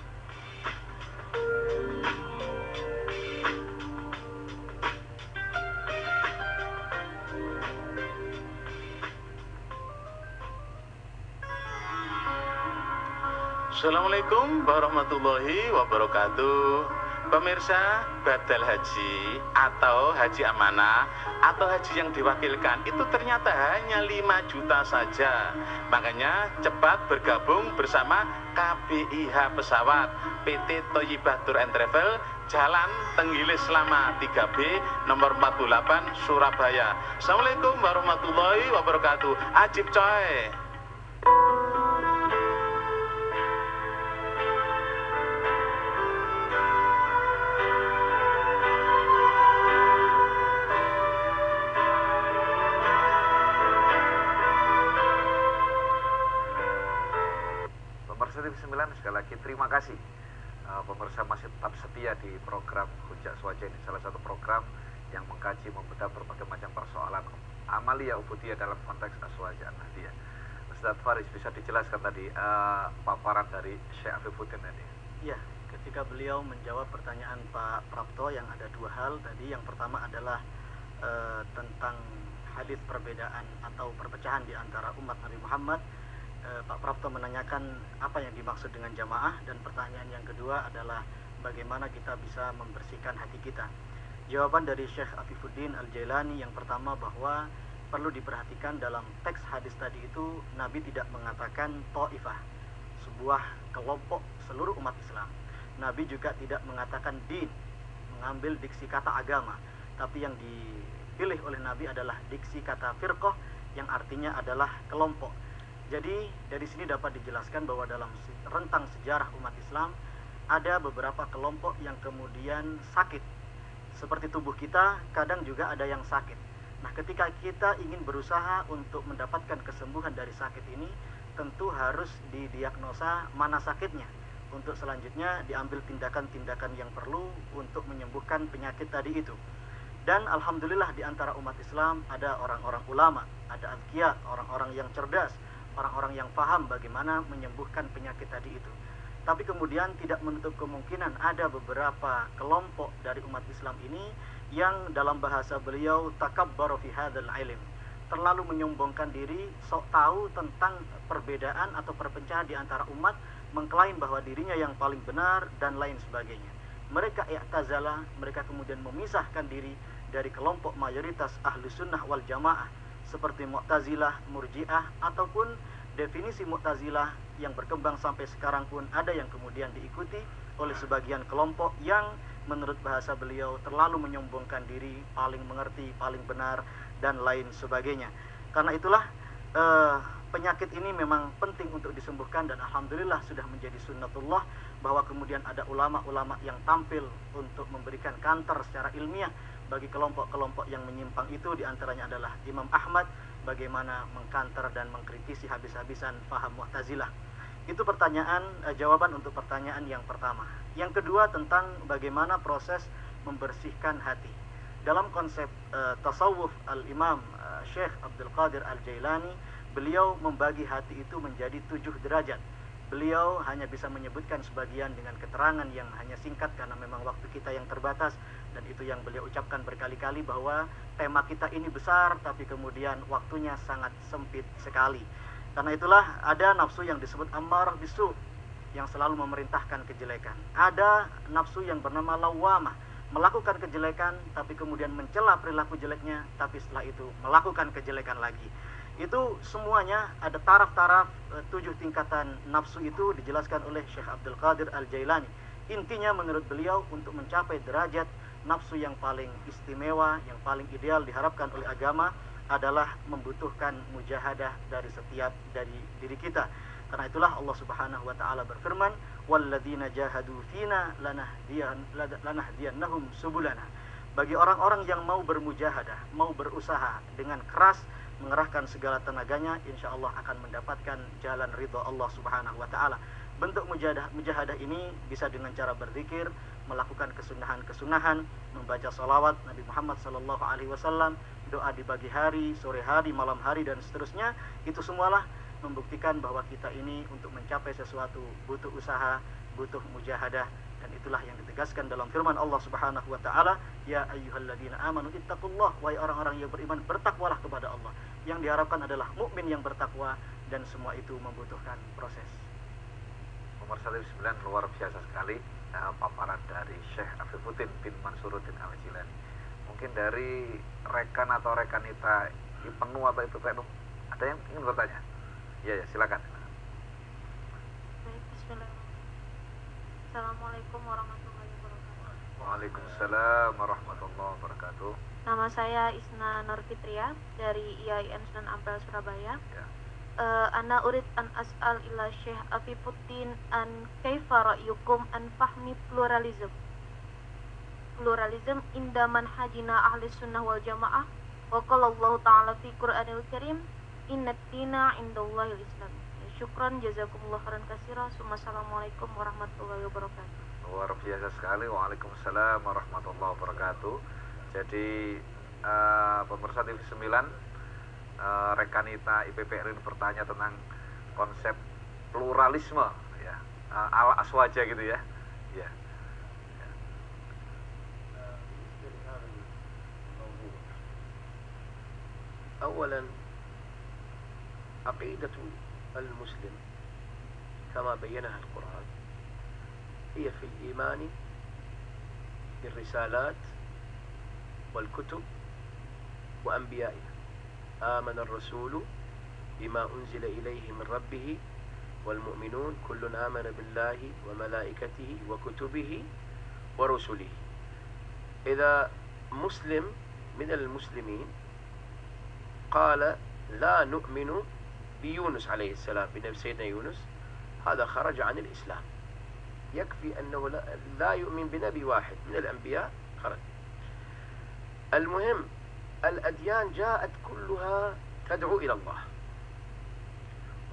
Assalamualaikum warahmatullahi wabarakatuh. Pemirsa, badal haji atau haji amanah atau haji yang diwakilkan itu ternyata hanya 5 juta saja. Makanya cepat bergabung bersama KBIH Pesawat PT Thayyibah Tour and Travel, Jalan Tenggilis Lama 3B nomor 48 Surabaya. Assalamualaikum warahmatullahi wabarakatuh. Ajib coy. TV 9 sekali lagi terima kasih. Pemirsa masih tetap setia di program Hujjah Swaja ini, salah satu program yang mengkaji membedah berbagai macam persoalan amalia ubudiyah dalam konteks Aswaja Nahdiyah. Ustaz Faris, bisa dijelaskan tadi paparan dari Syekh Afifuddin tadi? Iya, ketika beliau menjawab pertanyaan Pak Prapto yang ada 2 hal tadi, yang pertama adalah tentang hadis perbedaan atau perpecahan di antara umat Nabi Muhammad. Pak Prapto menanyakan apa yang dimaksud dengan jamaah, dan pertanyaan yang kedua adalah bagaimana kita bisa membersihkan hati kita. Jawaban dari Syekh Afifuddin Al-Jailani yang pertama bahwa perlu diperhatikan dalam teks hadis tadi itu Nabi tidak mengatakan ta'ifah, sebuah kelompok seluruh umat Islam. Nabi juga tidak mengatakan din, mengambil diksi kata agama, tapi yang dipilih oleh Nabi adalah diksi kata firqah yang artinya adalah kelompok. Jadi dari sini dapat dijelaskan bahwa dalam rentang sejarah umat Islam ada beberapa kelompok yang kemudian sakit. Seperti tubuh kita, kadang juga ada yang sakit. Nah, ketika kita ingin berusaha untuk mendapatkan kesembuhan dari sakit ini, tentu harus didiagnosa mana sakitnya. Untuk selanjutnya diambil tindakan-tindakan yang perlu untuk menyembuhkan penyakit tadi itu. Dan alhamdulillah di antara umat Islam ada orang-orang ulama, ada azkiya, orang-orang yang cerdas, orang-orang yang paham bagaimana menyembuhkan penyakit tadi itu. Tapi kemudian tidak menutup kemungkinan ada beberapa kelompok dari umat Islam ini yang dalam bahasa beliau takabbaru fi hadzal ilm, terlalu menyombongkan diri, sok tahu tentang perbedaan atau perpecahan di antara umat, mengklaim bahwa dirinya yang paling benar dan lain sebagainya. Mereka i'tazala, mereka kemudian memisahkan diri dari kelompok mayoritas ahlu sunnah wal jamaah seperti Mu'tazilah, Murji'ah, ataupun definisi Mu'tazilah yang berkembang sampai sekarang pun ada yang kemudian diikuti oleh sebagian kelompok yang menurut bahasa beliau terlalu menyombongkan diri, paling mengerti, paling benar, dan lain sebagainya. Karena itulah penyakit ini memang penting untuk disembuhkan, dan alhamdulillah sudah menjadi sunnatullah bahwa kemudian ada ulama-ulama yang tampil untuk memberikan kantor secara ilmiah bagi kelompok-kelompok yang menyimpang itu. Di antaranya adalah Imam Ahmad, bagaimana mengkanter dan mengkritisi habis-habisan faham Mu'tazilah. Itu jawaban untuk pertanyaan yang pertama. Yang kedua tentang bagaimana proses membersihkan hati. Dalam konsep tasawuf al-Imam Syekh Abdul Qadir Al-Jailani, beliau membagi hati itu menjadi 7 derajat. Beliau hanya bisa menyebutkan sebagian dengan keterangan yang hanya singkat karena memang waktu kita yang terbatas, dan itu yang beliau ucapkan berkali-kali bahwa tema kita ini besar tapi kemudian waktunya sangat sempit sekali. Karena itulah ada nafsu yang disebut ammarah bisu yang selalu memerintahkan kejelekan. Ada nafsu yang bernama lawamah, melakukan kejelekan tapi kemudian mencela perilaku jeleknya, tapi setelah itu melakukan kejelekan lagi. Itu semuanya ada taraf-taraf 7 tingkatan nafsu itu dijelaskan oleh Syekh Abdul Qadir Al-Jailani. Intinya menurut beliau untuk mencapai derajat nafsu yang paling istimewa, yang paling ideal diharapkan oleh agama adalah membutuhkan mujahadah dari diri kita. Karena itulah Allah Subhanahu wa taala berfirman, "Walladzina jahadu fina lanahdiyannahum subulana." Bagi orang-orang yang mau bermujahadah, mau berusaha dengan keras, mengerahkan segala tenaganya, insya Allah akan mendapatkan jalan ridha Allah Subhanahu wa taala. Bentuk mujahadah ini bisa dengan cara berzikir, melakukan kesunahan-kesunahan, membaca salawat Nabi Muhammad sallallahu alaihi wasallam, doa di pagi hari, sore hari, malam hari, dan seterusnya. Itu semualah membuktikan bahwa kita ini untuk mencapai sesuatu butuh usaha, butuh mujahadah. Dan itulah yang ditegaskan dalam firman Allah Subhanahu wa taala, ya ayyuhalladzina amanu ittaqullah, wahai orang-orang yang beriman, bertakwalah kepada Allah. Yang diharapkan adalah mukmin yang bertakwa, dan semua itu membutuhkan proses. Nomor 109 luar biasa sekali paparan dari Syekh Afifuddin bin Mansuruddin Al-Jilani. Mungkin dari rekan atau rekanita Ibnu atau itu Pak, ada yang ingin bertanya? Ya, silakan. Baik, bismillahirrahmanirrahim. Assalamualaikum warahmatullahi wabarakatuh. Waalaikumsalam warahmatullahi wabarakatuh. Nama saya Isna Nur Fitria dari IAIN Sunan Ampel Surabaya. Ya. Ana urid an as'al ila Syekh Afifuddin an kaifa ra'yukum an fahmi pluralism inda manhajina ahli sunnah wal jamaah, wa qala Allah ta'ala fi Qur'anil Karim, inna ad-dina 'indallahil Islam. Syukran, jazakumullah khairan katsira. Assalamualaikum warahmatullahi wabarakatuh. Luar biasa sekali. Waalaikumsalam warahmatullahi wabarakatuh. Jadi pemirsa TV 9, rekanita IPPR ini bertanya tentang konsep pluralisme, ya, ala aswaja gitu ya. Ya. أولا عقيدة المسلم كما بينها القرآن هي في الإيمان بالرسالات والكتب وأنبيائها. آمن الرسول بما أنزل إليه من ربه والمؤمنون كل آمن بالله وملائكته وكتبه ورسله. إذا مسلم من المسلمين قال لا نؤمن بيونس عليه السلام، بنبي سيدنا يونس، هذا خرج عن الإسلام. يكفي أنه لا يؤمن بنبي واحد من الأنبياء خرج. المهم الأديان جاءت كلها تدعو إلى الله،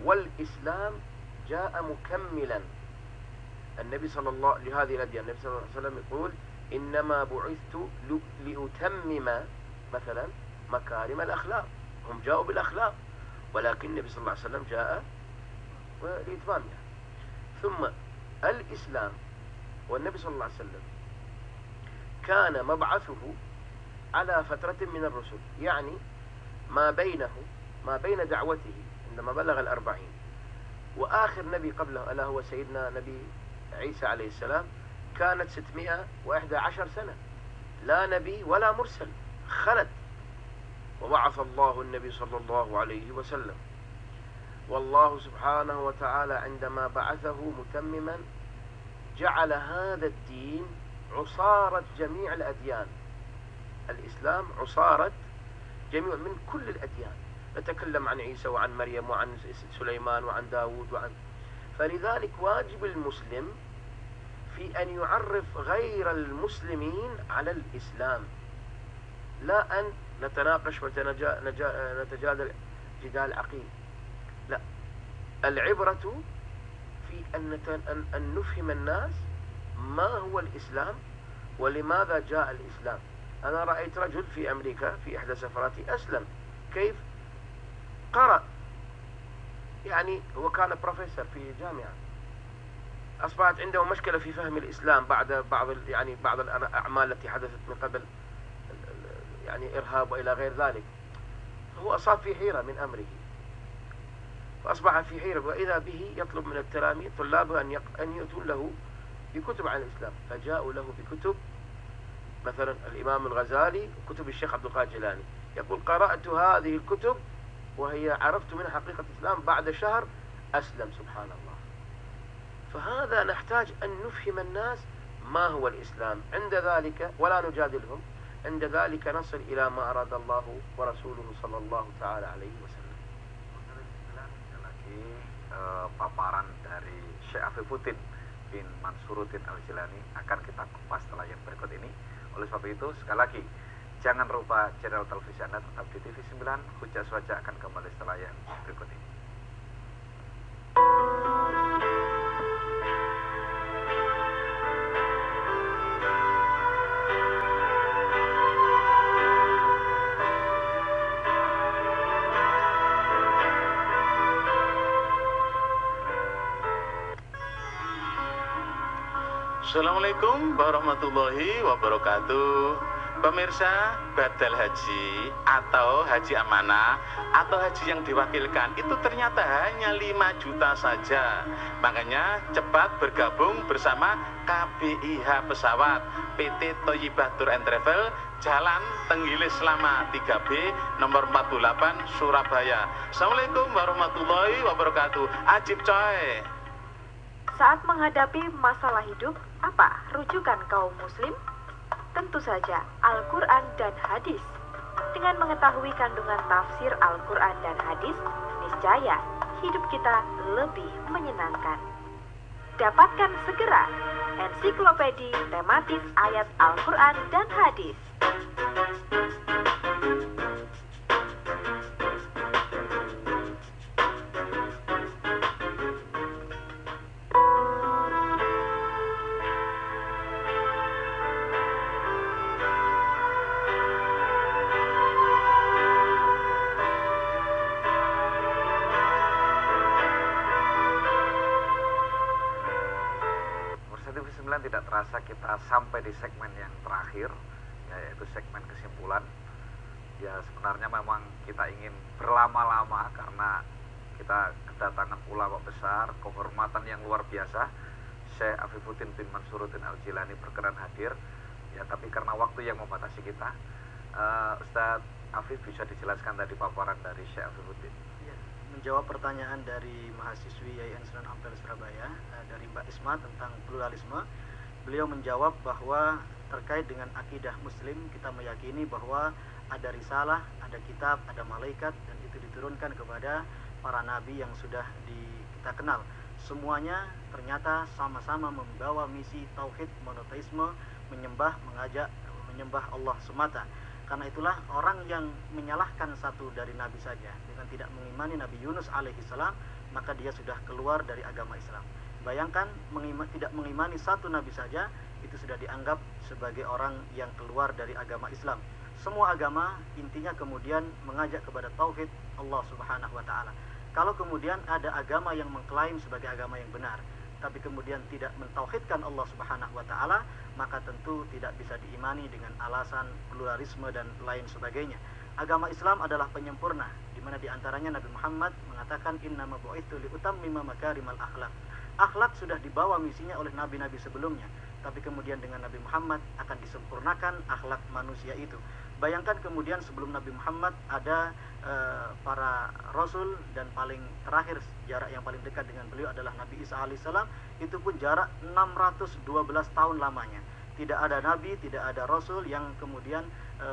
والإسلام جاء مكملا. النبي صلى الله لهذه الأديان، النبي صلى الله عليه وسلم يقول إنما بعثت لأتمم مثلا مكارم الأخلاق. هم جاءوا بالأخلاق، ولكن النبي صلى الله عليه وسلم جاء لإتمامها. ثم الإسلام والنبي صلى الله عليه وسلم كان مبعثه على فترة من الرسل، يعني ما بين دعوته عندما بلغ 40 وآخر نبي قبله ألا هو سيدنا نبي عيسى عليه السلام كانت 611 سنة، لا نبي ولا مرسل، خلت. وبعث الله النبي صلى الله عليه وسلم، والله سبحانه وتعالى عندما بعثه متمما جعل هذا الدين عصارة جميع الأديان. الإسلام عصارة جميع من كل الأديان، نتكلم عن عيسى وعن مريم وعن سليمان وعن داود فلذلك واجب المسلم في أن يعرف غير المسلمين على الإسلام، لا أن نتناقش ونتجادل جدال عقيم، لا، العبرة في أن نفهم الناس ما هو الإسلام ولماذا جاء الإسلام. أنا رأيت رجل في أمريكا في إحدى سفراتي أسلم، كيف قرأ، يعني هو كان بروفيسور في جامعة، أصبحت عنده مشكلة في فهم الإسلام بعد بعض الأعمال التي حدثت من قبل، يعني إرهاب وإلى غير ذلك. هو أصاب في حيرة من أمره، فأصبح في حيرة، وإذا به يطلب من التلاميذ طلابه أن يأتون له بكتب عن الإسلام، فجاءوا له بكتب مثلا الإمام الغزالي وكتب الشيخ عبد القادر الجيلاني، يقول قرأت هذه الكتب وهي عرفت منها حقيقة الإسلام، بعد شهر أسلم، سبحان الله. فهذا نحتاج أن نفهم الناس ما هو الإسلام، عند ذلك ولا نجادلهم، عند ذلك نصل إلى ما أراد الله ورسوله صلى الله تعالى عليه وسلم. Lagi paparan dari Syekh Afifuddin bin Mansuruddin Al-Jilani akan kita kupas setelah yang berikut ini. Oleh sebab itu, sekali lagi, jangan lupa channel televisi Anda tetap di TV 9. Hujah Suwaja akan kembali setelah yang berikut ini. Assalamualaikum warahmatullahi wabarakatuh. Pemirsa, badal haji atau haji amanah atau haji yang diwakilkan itu ternyata hanya 5 juta saja. Makanya cepat bergabung bersama KBIH Pesawat PT Thayyibah Tour and Travel, Jalan Tenggilis Lama 3B nomor 48 Surabaya. Assalamualaikum warahmatullahi wabarakatuh. Ajib coy. Saat menghadapi masalah hidup, apa rujukan kaum muslim? Tentu saja Al-Quran dan hadis. Dengan mengetahui kandungan tafsir Al-Quran dan hadis, niscaya hidup kita lebih menyenangkan. Dapatkan segera ensiklopedi tematis ayat Al-Quran dan hadis. Tidak terasa kita sampai di segmen yang terakhir, yaitu segmen kesimpulan. Ya, sebenarnya memang kita ingin berlama-lama karena kita kedatangan ulama besar, kehormatan yang luar biasa. Syekh Afifuddin bin Mansuruddin Al-Jilani berkenan hadir. Ya, tapi karena waktu yang membatasi kita, Ustadz Afif bisa dijelaskan tadi paparan dari Syekh Afifuddin. Ya, menjawab pertanyaan dari mahasiswi Yayasan Sunan Ampel Surabaya, dari Mbak Isma tentang pluralisme. Beliau menjawab bahwa terkait dengan akidah muslim, kita meyakini bahwa ada risalah, ada kitab, ada malaikat, dan itu diturunkan kepada para nabi yang sudah kita kenal. Semuanya ternyata sama-sama membawa misi tauhid monoteisme, menyembah Allah semata. Karena itulah orang yang menyalahkan satu dari nabi saja dengan tidak mengimani Nabi Yunus alaihissalam, maka dia sudah keluar dari agama Islam. Bayangkan tidak mengimani satu nabi saja, itu sudah dianggap sebagai orang yang keluar dari agama Islam. Semua agama intinya kemudian mengajak kepada tauhid Allah Subhanahu wa taala. Kalau kemudian ada agama yang mengklaim sebagai agama yang benar, tapi kemudian tidak mentauhidkan Allah Subhanahu wa taala, maka tentu tidak bisa diimani dengan alasan pluralisme dan lain sebagainya. Agama Islam adalah penyempurna, di mana diantaranya Nabi Muhammad mengatakan innama bu'itsu liutammima makarimal akhlak. Akhlak sudah dibawa misinya oleh nabi-nabi sebelumnya, tapi kemudian dengan Nabi Muhammad akan disempurnakan akhlak manusia itu. Bayangkan kemudian sebelum Nabi Muhammad ada para rasul, dan paling terakhir jarak yang paling dekat dengan beliau adalah Nabi Isa alaihissalam, itu pun jarak 612 tahun lamanya. Tidak ada nabi, tidak ada rasul yang kemudian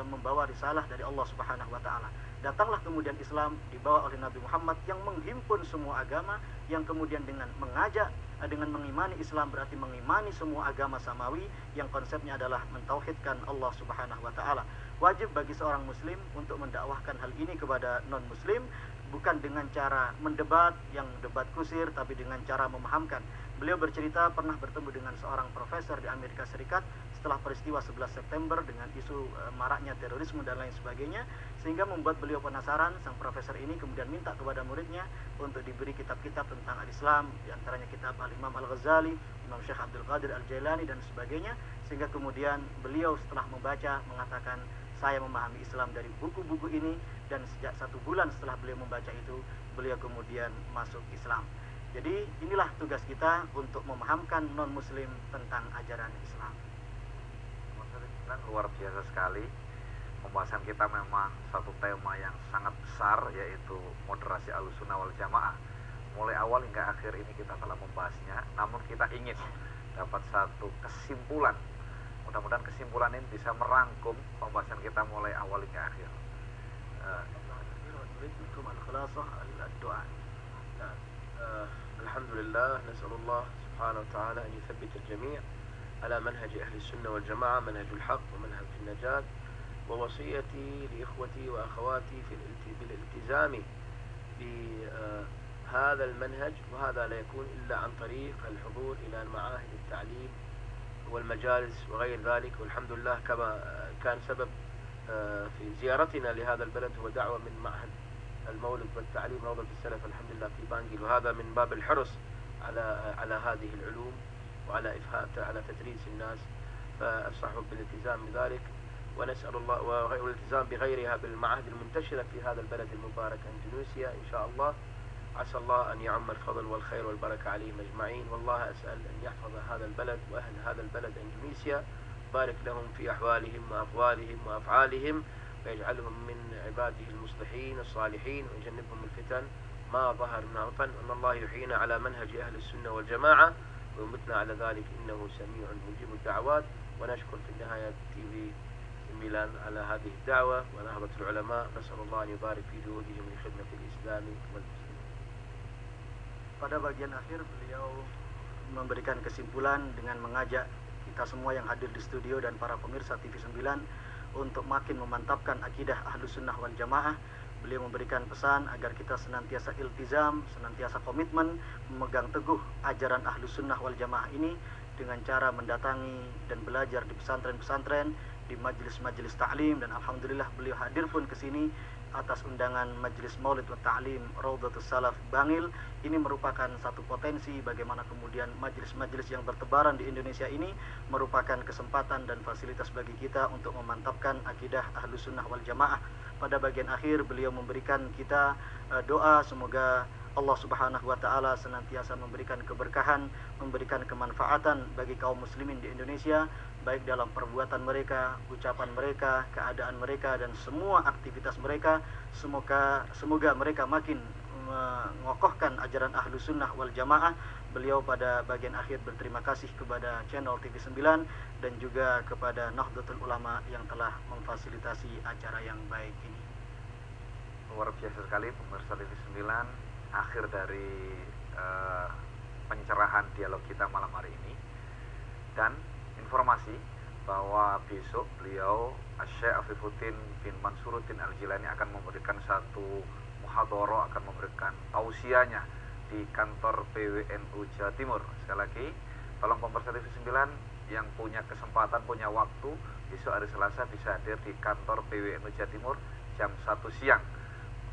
membawa risalah dari Allah Subhanahu wa taala. Datanglah kemudian Islam dibawa oleh Nabi Muhammad yang menghimpun semua agama, yang kemudian dengan mengajak, dengan mengimani Islam berarti mengimani semua agama samawi, yang konsepnya adalah mentauhidkan Allah Subhanahu wa taala. Wajib bagi seorang muslim untuk mendakwahkan hal ini kepada non muslim, bukan dengan cara mendebat yang debat kusir, tapi dengan cara memahamkan. Beliau bercerita pernah bertemu dengan seorang profesor di Amerika Serikat setelah peristiwa 11 September dengan isu maraknya terorisme dan lain sebagainya, sehingga membuat beliau penasaran. Sang profesor ini kemudian minta kepada muridnya untuk diberi kitab-kitab tentang al-Islam, diantaranya kitab Al-Imam Al-Ghazali, Imam Syekh Abdul Qadir Al-Jailani dan sebagainya, sehingga kemudian beliau setelah membaca mengatakan, saya memahami Islam dari buku-buku ini, dan sejak 1 bulan setelah beliau membaca itu, beliau kemudian masuk Islam. Jadi inilah tugas kita untuk memahamkan non-muslim tentang ajaran Islam. Luar biasa sekali. Pembahasan kita memang satu tema yang sangat besar, yaitu moderasi Ahlussunnah wal Jamaah. Mulai awal hingga akhir ini kita telah membahasnya, namun kita ingin dapat satu kesimpulan. Mudah-mudahan kesimpulan ini bisa merangkum pembahasan kita mulai awal hingga akhir. الحمد لله، نسأل الله سبحانه وتعالى أن يثبت الجميع على منهج أهل السنة والجماعة، منهج الحق ومنهج النجاة. ووصيتي لإخوتي وأخواتي بالالتزام بهذا المنهج، وهذا لا يكون إلا عن طريق الحضور إلى معاهد التعليم والمجالس وغير ذلك. والحمد لله كما كان سبب في زيارتنا لهذا البلد هو دعوة من معهد المولد والتعليم روضة السلف الحمد لله في بانجيل، وهذا من باب الحرص على هذه العلوم وعلى على تدريس الناس، فأنصحهم بالالتزام بذلك. ونسأل الله والالتزام بغيرها بالمعاهد المنتشرة في هذا البلد المبارك أندونيسيا إن شاء الله. عسى الله أن يعم الفضل والخير والبركة عليهم أجمعين. والله أسأل أن يحفظ هذا البلد وأهل هذا البلد أندونيسيا، بارك لهم في أحوالهم وأقوالهم وأفعالهم، ويجعلهم من عباده المصلحين الصالحين، ويجنبهم الفتن ما ظهر منها وطن. وأن الله يحيينا على منهج أهل السنة والجماعة ويمتنا على ذلك إنه سميع مجيب الدعوات. ونشكر في النهاية TV 9 على هذه الدعوة ونهضة العلماء، نسأل الله أن يبارك في جهودهم لخدمة الإسلام والمسلمين. Pada bagian akhir beliau memberikan kesimpulan dengan mengajak kita semua yang hadir di studio dan para pemirsa TV 9 untuk makin memantapkan akidah Ahlussunnah wal Jamaah. Beliau memberikan pesan agar kita senantiasa iltizam, senantiasa komitmen memegang teguh ajaran Ahlussunnah wal Jamaah ini dengan cara mendatangi dan belajar di pesantren-pesantren, di majelis-majelis ta'lim, dan alhamdulillah beliau hadir pun ke sini atas undangan Majelis Maulid wa Ta'lim Raudhatus Salaf Bangil. Ini merupakan satu potensi bagaimana kemudian majelis-majelis yang bertebaran di Indonesia ini merupakan kesempatan dan fasilitas bagi kita untuk memantapkan akidah Ahlussunnah wal Jamaah. Pada bagian akhir beliau memberikan kita doa semoga Allah Subhanahu wa taala senantiasa memberikan keberkahan, memberikan kemanfaatan bagi kaum muslimin di Indonesia, baik dalam perbuatan mereka, ucapan mereka, keadaan mereka, dan semua aktivitas mereka. Semoga mereka makin mengokohkan ajaran Ahlussunnah wal Jamaah. Beliau pada bagian akhir berterima kasih kepada channel TV 9 dan juga kepada Nahdlatul Ulama yang telah memfasilitasi acara yang baik ini. Luar biasa sekali pemirsa TV 9, akhir dari pencerahan dialog kita malam hari ini. Dan informasi bahwa besok beliau Syekh Afifuddin bin Mansuruddin Al-Jilani akan memberikan satu muhadharah, akan memberikan tausiahnya di kantor PWNU Jawa Timur. Sekali lagi, tolong pemirsa TV 9 yang punya kesempatan, punya waktu, besok hari Selasa bisa hadir di kantor PWNU Jawa Timur jam 1 siang.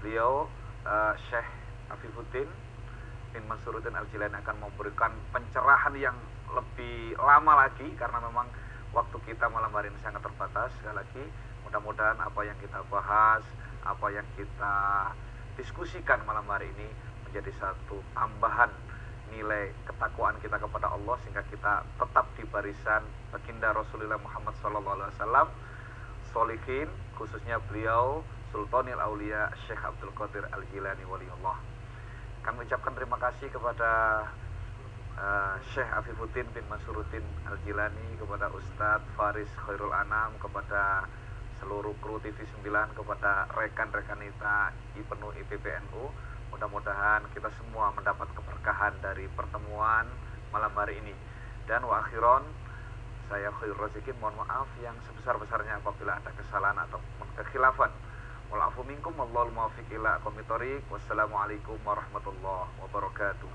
Beliau Syekh Afifuddin bin Mansuruddin Al-Jilani akan memberikan pencerahan yang lebih lama lagi karena memang waktu kita malam hari ini sangat terbatas. Sekali lagi, mudah-mudahan apa yang kita bahas, apa yang kita diskusikan malam hari ini menjadi satu tambahan nilai ketakwaan kita kepada Allah, sehingga kita tetap di barisan baginda Rasulullah Muhammad SAW, solihin, khususnya beliau Sultanil Aulia Syekh Abdul Qadir Al-Jilani waliullah. Kami ucapkan terima kasih kepada Syekh Afifuddin bin Mansuruddin Al-Jilani, kepada Ustadz Faris Khairul Anam, kepada seluruh kru TV 9, kepada rekan-rekan kita IPNU IPPNU. Mudah-mudahan kita semua mendapat keberkahan dari pertemuan malam hari ini. Dan wa akhiron, saya Khairul Razikin mohon maaf yang sebesar-besarnya apabila ada kesalahan atau kekhilafan. Wal afu minkum wallahul muwaffiq ila aqwamit thoriq. Wassalamualaikum warahmatullahi wabarakatuh.